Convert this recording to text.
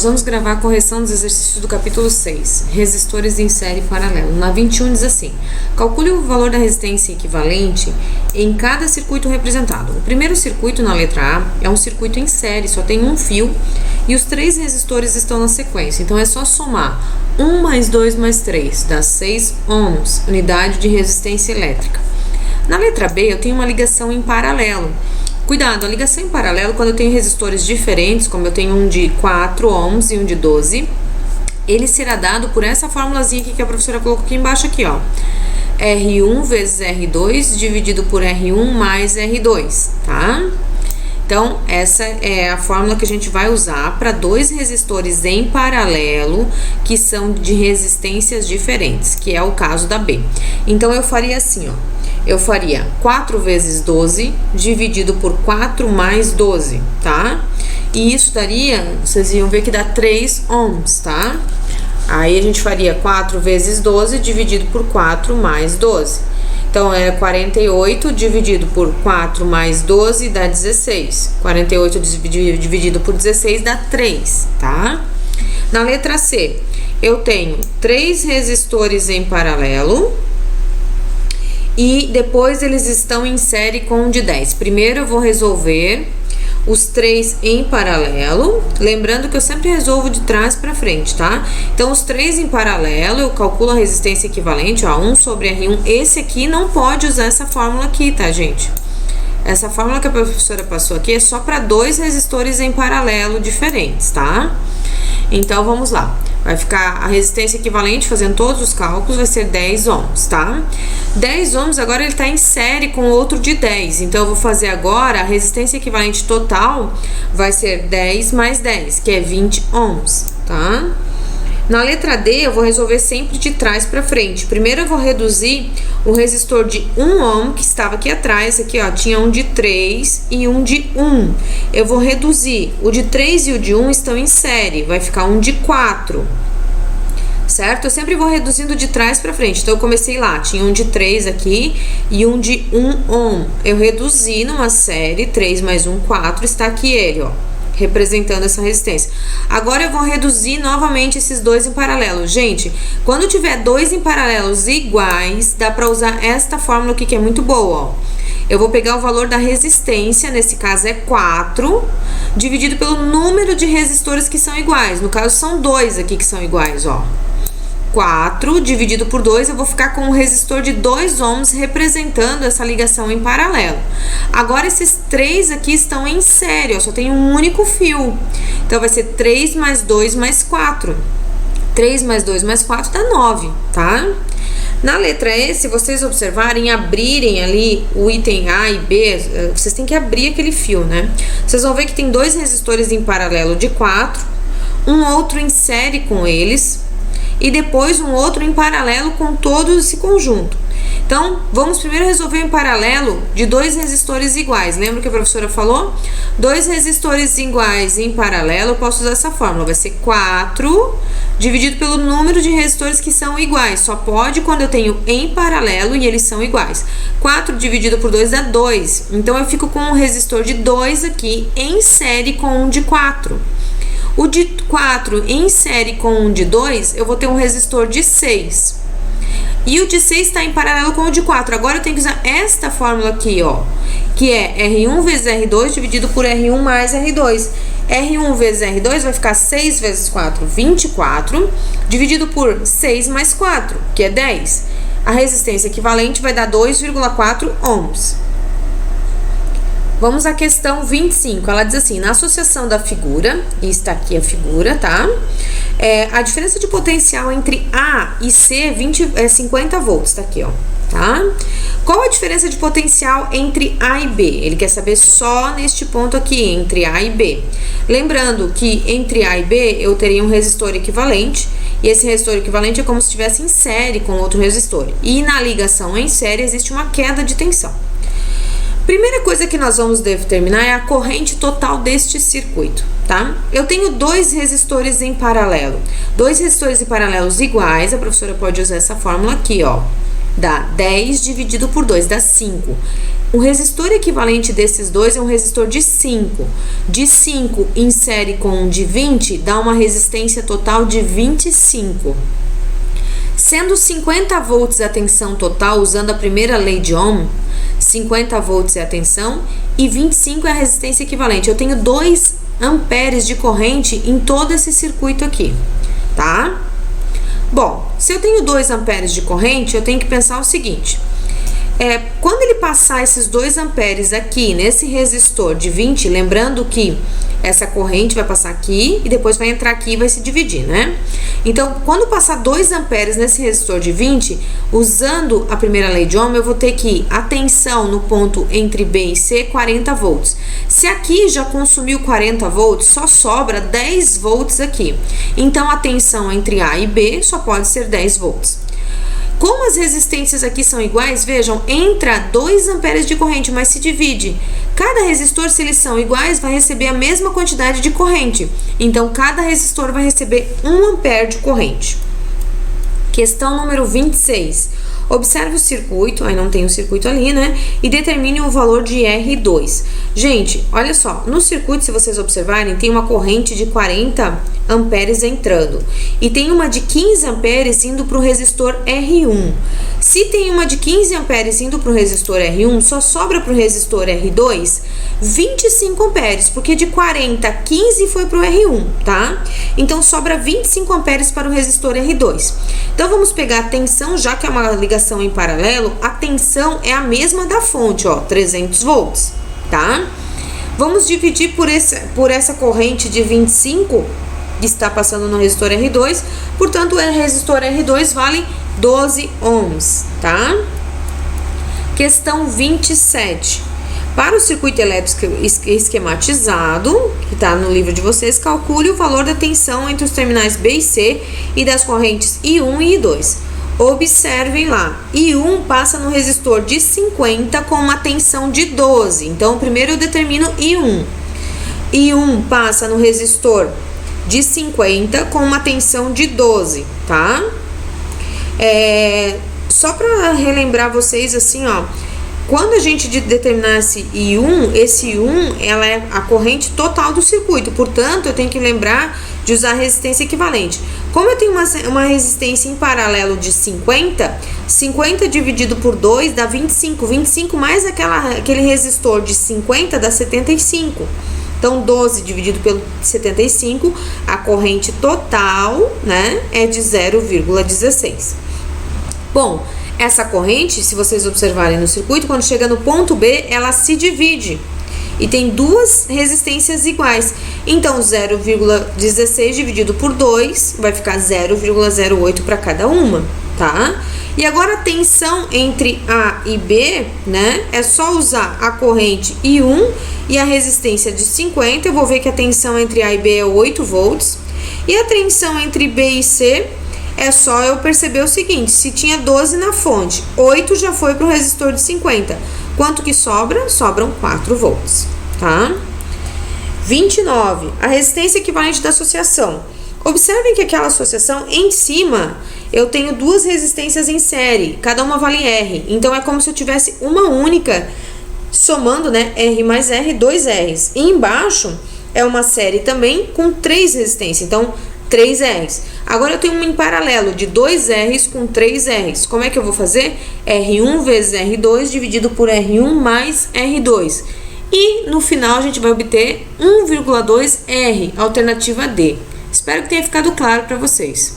Nós vamos gravar a correção dos exercícios do capítulo 6, resistores em série paralelo. Na 21 diz assim: calcule o valor da resistência equivalente em cada circuito representado. O primeiro circuito, na letra A, é um circuito em série, só tem um fio e os 3 resistores estão na sequência. Então é só somar 1 mais 2 mais 3, dá 6 ohms, unidade de resistência elétrica. Na letra B, eu tenho uma ligação em paralelo. Cuidado, a ligação em paralelo, quando eu tenho resistores diferentes, como eu tenho um de 4 ohms e um de 12, ele será dado por essa formulazinha aqui que a professora colocou aqui embaixo, aqui, ó. R1 vezes R2 dividido por R1 mais R2, tá? Então, essa é a fórmula que a gente vai usar para 2 resistores em paralelo que são de resistências diferentes, que é o caso da B. Então, eu faria assim, ó. Eu faria 4 vezes 12 dividido por 4 mais 12, tá? E isso daria, vocês iam ver que dá 3 ohms, tá? Aí a gente faria 4 vezes 12 dividido por 4 mais 12. Então, é 48 dividido por 4 mais 12 dá 16. 48 dividido por 16 dá 3, tá? Na letra C, eu tenho 3 resistores em paralelo e depois eles estão em série com um de 10. Primeiro eu vou resolver os 3 em paralelo, lembrando que eu sempre resolvo de trás para frente, tá? Então, os 3 em paralelo, eu calculo a resistência equivalente, ó, 1 sobre R1. Esse aqui não pode usar essa fórmula aqui, tá, gente? Essa fórmula que a professora passou aqui é só para 2 resistores em paralelo diferentes, tá? Então, vamos lá. Vai ficar a resistência equivalente, fazendo todos os cálculos, vai ser 10 ohms, tá? 10 ohms, agora ele está em série com outro de 10. Então, eu vou fazer agora a resistência equivalente total, vai ser 10 mais 10, que é 20 ohms, tá? Na letra D, eu vou resolver sempre de trás para frente. Primeiro, eu vou reduzir o resistor de 1 ohm, que estava aqui atrás. Aqui, ó, tinha um de 3 e um de 1. Eu vou reduzir. O de 3 e o de 1 estão em série. Vai ficar um de 4. Certo? Eu sempre vou reduzindo de trás para frente. Então, eu comecei lá. Tinha um de 3 aqui e um de 1 ohm. Eu reduzi numa série. 3 mais 1, 4. Está aqui ele, ó, representando essa resistência. Agora eu vou reduzir novamente esses 2 em paralelo. Gente, quando tiver 2 em paralelos iguais, dá para usar esta fórmula aqui que é muito boa, ó. Eu vou pegar o valor da resistência, nesse caso é 4, dividido pelo número de resistores que são iguais. No caso são 2 aqui que são iguais, ó. 4 dividido por 2, eu vou ficar com um resistor de 2 ohms representando essa ligação em paralelo. Agora, esses 3 aqui estão em série, ó, só tem um único fio. Então, vai ser 3 mais 2 mais 4. 3 mais 2 mais 4 dá 9, tá? Na letra E, se vocês observarem, abrirem ali o item A e B, vocês têm que abrir aquele fio, né? Vocês vão ver que tem 2 resistores em paralelo de 4, um outro em série com eles, e depois um outro em paralelo com todo esse conjunto. Então, vamos primeiro resolver em paralelo de 2 resistores iguais. Lembra o que a professora falou? 2 resistores iguais em paralelo, eu posso usar essa fórmula. Vai ser 4 dividido pelo número de resistores que são iguais. Só pode quando eu tenho em paralelo e eles são iguais. 4 dividido por 2 dá 2. Então, eu fico com um resistor de 2 aqui em série com um de 4. O de 4 em série com um de 2, eu vou ter um resistor de 6. E o de 6 está em paralelo com o de 4. Agora eu tenho que usar esta fórmula aqui, ó, que é R1 vezes R2 dividido por R1 mais R2. R1 vezes R2 vai ficar 6 vezes 4, 24, dividido por 6 mais 4, que é 10. A resistência equivalente vai dar 2,4 ohms. Vamos à questão 25, ela diz assim: na associação da figura, e está aqui a figura, tá? A diferença de potencial entre A e C é 50 volts, tá aqui, ó, tá? Qual a diferença de potencial entre A e B? Ele quer saber só neste ponto aqui, entre A e B. Lembrando que entre A e B eu teria um resistor equivalente, e esse resistor equivalente é como se estivesse em série com outro resistor. E na ligação em série existe uma queda de tensão. Primeira coisa que nós vamos determinar é a corrente total deste circuito, tá? Eu tenho 2 resistores em paralelo. 2 resistores em paralelos iguais, a professora pode usar essa fórmula aqui, ó. Dá 10 dividido por 2, dá 5. O resistor equivalente desses dois é um resistor de 5. De 5 em série com um de 20 dá uma resistência total de 25. Sendo 50 volts a tensão total, usando a primeira lei de Ohm, 50 volts é a tensão e 25 é a resistência equivalente. Eu tenho 2 amperes de corrente em todo esse circuito aqui, tá? Bom, se eu tenho 2 amperes de corrente, eu tenho que pensar o seguinte. Quando ele passar esses 2 amperes aqui nesse resistor de 20, lembrando que essa corrente vai passar aqui e depois vai entrar aqui e vai se dividir, né? Então, quando passar 2 amperes nesse resistor de 20, usando a primeira lei de Ohm, eu vou ter que a tensão no ponto entre B e C 40 volts. Se aqui já consumiu 40 volts, só sobra 10 volts aqui. Então, a tensão entre A e B só pode ser 10 volts. Como as resistências aqui são iguais, vejam, entra 2 amperes de corrente, mas se divide. Cada resistor, se eles são iguais, vai receber a mesma quantidade de corrente. Então, cada resistor vai receber 1 ampere de corrente. Questão número 26. Observe o circuito, aí não tem o circuito ali, né? E determine o valor de R2. Gente, olha só, no circuito, se vocês observarem, tem uma corrente de 40 amperes entrando. E tem uma de 15 amperes indo para o resistor R1. Se tem uma de 15 amperes indo para o resistor R1, só sobra para o resistor R2 25 amperes, porque de 40, 15 foi para o R1, tá? Então, sobra 25 amperes para o resistor R2. Então, vamos pegar a tensão, já que é uma ligação em paralelo, a tensão é a mesma da fonte, ó, 300 volts, tá? Vamos dividir por essa corrente de 25 que está passando no resistor R2, portanto, o resistor R2 vale 12 ohms, tá? Questão 27. Para o circuito elétrico esquematizado, que está no livro de vocês, calcule o valor da tensão entre os terminais B e C e das correntes I1 e I2. Observem lá, I1 passa no resistor de 50 com uma tensão de 12. Então, primeiro eu determino I1. I1 passa no resistor de 50 com uma tensão de 12, tá? Só para relembrar vocês assim, ó, quando a gente determinar esse I1 ela é a corrente total do circuito, portanto, eu tenho que lembrar de usar a resistência equivalente. Como eu tenho uma resistência em paralelo de 50, 50 dividido por 2 dá 25, 25 mais aquele resistor de 50 dá 75. Então, 12 dividido pelo 75, a corrente total, né, é de 0,16. Bom, essa corrente, se vocês observarem no circuito, quando chega no ponto B, ela se divide. E tem 2 resistências iguais. Então, 0,16 dividido por 2 vai ficar 0,08 para cada uma, tá? E agora a tensão entre A e B, né? É só usar a corrente I1 e a resistência de 50. Eu vou ver que a tensão entre A e B é 8 volts. E a tensão entre B e C é só eu perceber o seguinte: se tinha 12 na fonte, 8 já foi para o resistor de 50. Quanto que sobra? Sobram 4 volts, tá? 29. A resistência equivalente da associação. Observem que aquela associação em cima eu tenho 2 resistências em série, cada uma vale R. Então é como se eu tivesse uma única somando, né? R mais R, 2 R's. E embaixo é uma série também com 3 resistências. Então 3 R's. Agora eu tenho uma em paralelo de 2 R's com 3 R's. Como é que eu vou fazer? R1 vezes R2 dividido por R1 mais R2. E no final a gente vai obter 1,2 R, alternativa D. Espero que tenha ficado claro para vocês.